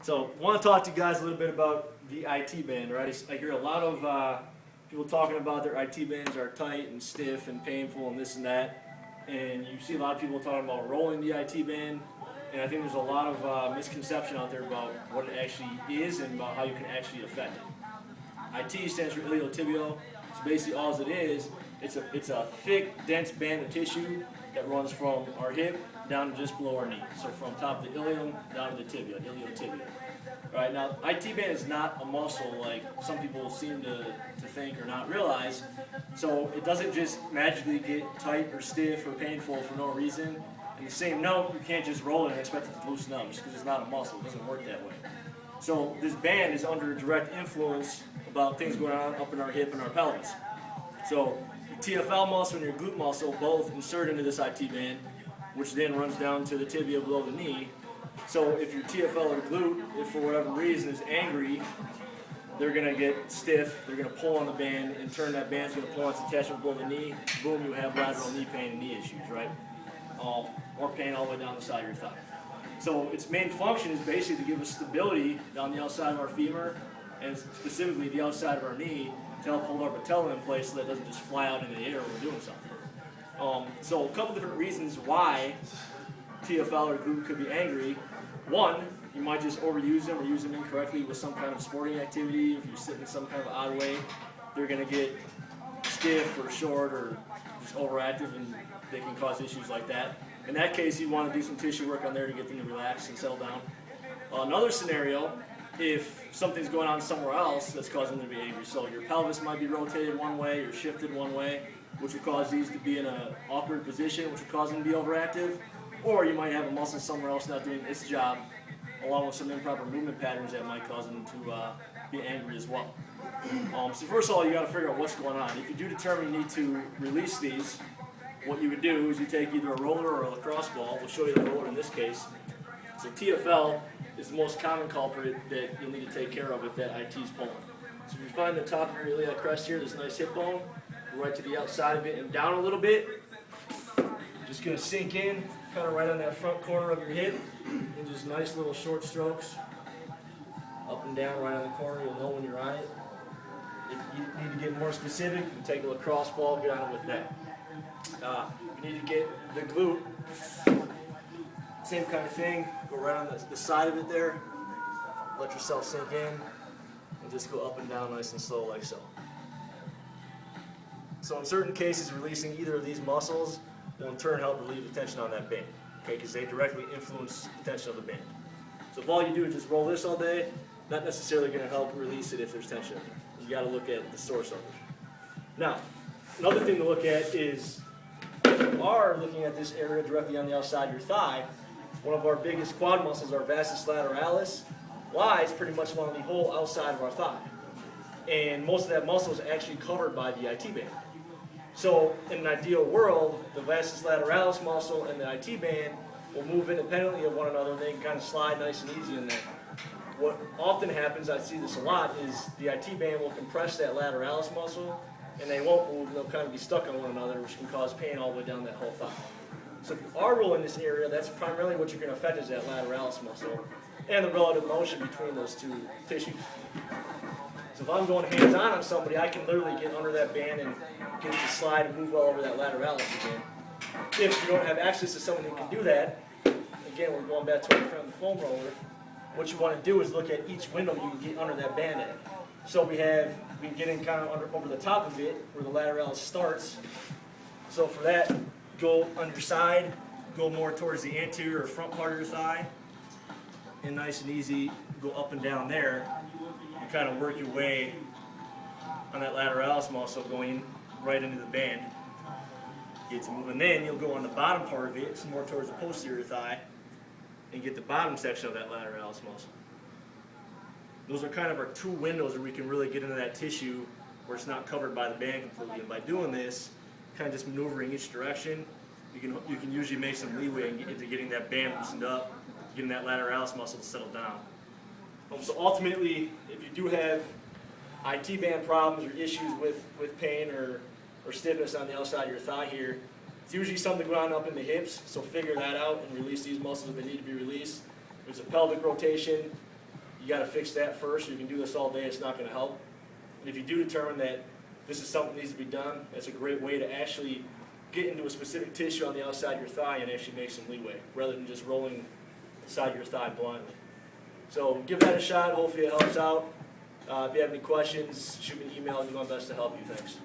So, I want to talk to you guys a little bit about the IT band, right? I hear a lot of people talking about their IT bands are tight and stiff and painful and this and that. And you see a lot of people talking about rolling the IT band. And I think there's a lot of misconception out there about what it actually is and about how you can actually affect it. IT stands for iliotibial. So basically all it is, it's a thick, dense band of tissue that runs from our hip down to just below our knee. So from top of the ilium down to the tibia, iliotibial. Right, now IT band is not a muscle like some people seem to think or not realize. So it doesn't just magically get tight or stiff or painful for no reason. In the same note, you can't just roll it and expect it to loosen up just because it's not a muscle. It doesn't work that way. So this band is under direct influence about things going on up in our hip and our pelvis. So your TFL muscle and your glute muscle both insert into this IT band, which then runs down to the tibia below the knee. So if your TFL or glute, if for whatever reason is angry, they're going to get stiff, they're going to pull on the band, and turn that band's going to pull on its attachment below the knee. Boom, you have lateral knee pain and knee issues, right? Or pain all the way down the side of your thigh. So its main function is basically to give us stability down the outside of our femur, and specifically the outside of our knee, to help hold our patella in place so that it doesn't just fly out into the air when we're doing something. So a couple different reasons why TFL or glute could be angry. One, you might just overuse them or use them incorrectly with some kind of sporting activity. If you're sitting in some kind of odd way, they're going to get stiff or short or just overactive, and they can cause issues like that. In that case, you want to do some tissue work on there to get them to relax and settle down. Another scenario, if something's going on somewhere else that's causing them to be angry. So your pelvis might be rotated one way or shifted one way, which would cause these to be in an awkward position, which would cause them to be overactive. Or you might have a muscle somewhere else not doing its job, along with some improper movement patterns that might cause them to be angry as well. So first of all, you got to figure out what's going on. If you do determine you need to release these, what you would do is you take either a roller or a lacrosse ball. We'll show you the roller in this case. So TFL is the most common culprit that you'll need to take care of if that IT is pulling. So if you find the top of your iliac crest here, this nice hip bone, go right to the outside of it and down a little bit. Just going to sink in, kind of right on that front corner of your hip, and just nice little short strokes, up and down right on the corner. You'll know when you're on it. If you need to get more specific, you can take a lacrosse ball, get on it with that. You need to get the glute, same kind of thing, go right on the side of it there, let yourself sink in, and just go up and down nice and slow like so. So in certain cases, releasing either of these muscles will in turn help relieve the tension on that band, okay, because they directly influence the tension of the band. So if all you do is just roll this all day, not necessarily going to help release it if there's tension in there. You got to look at the source of it. Now, another thing to look at is if you are looking at this area directly on the outside of your thigh, one of our biggest quad muscles, our vastus lateralis, lies pretty much along the whole outside of our thigh. And most of that muscle is actually covered by the IT band. So in an ideal world, the vastus lateralis muscle and the IT band will move independently of one another, and they can kind of slide nice and easy in there. What often happens, I see this a lot, is the IT band will compress that lateralis muscle, and they won't move, and they'll kind of be stuck on one another, which can cause pain all the way down that whole thigh. So if you are rolling this area, that's primarily what you're going to affect is that lateralis muscle and the relative motion between those two tissues. So if I'm going hands-on on somebody, I can literally get under that band and get it to slide and move well over that lateralis again. If you don't have access to someone who can do that, again, we're going back to our friend the foam roller, what you want to do is look at each window you can get under that band at. So we can get in kind of over the top of it where the lateralis starts. So for that, go on your side, go more towards the anterior or front part of your thigh, and nice and easy, go up and down there. You kind of work your way on that lateralis muscle going right into the band. Get to move, and then you'll go on the bottom part of it, some more towards the posterior thigh, and get the bottom section of that lateralis muscle. Those are kind of our two windows where we can really get into that tissue where it's not covered by the band completely. And by doing this, kind of just maneuvering each direction, you can usually make some leeway into getting that band loosened up, getting that lateralis muscle to settle down. So ultimately, if you do have IT band problems or issues with pain or stiffness on the outside of your thigh here, it's usually something going on up in the hips, so figure that out and release these muscles if they need to be released. There's a pelvic rotation, you got to fix that first. You can do this all day, it's not going to help. And if you do determine that this is something that needs to be done, that's a great way to actually get into a specific tissue on the outside of your thigh and actually make some leeway, rather than just rolling the side of your thigh blindly. So give that a shot, hopefully it helps out. If you have any questions, shoot me an email, I'll do my best to help you. Thanks.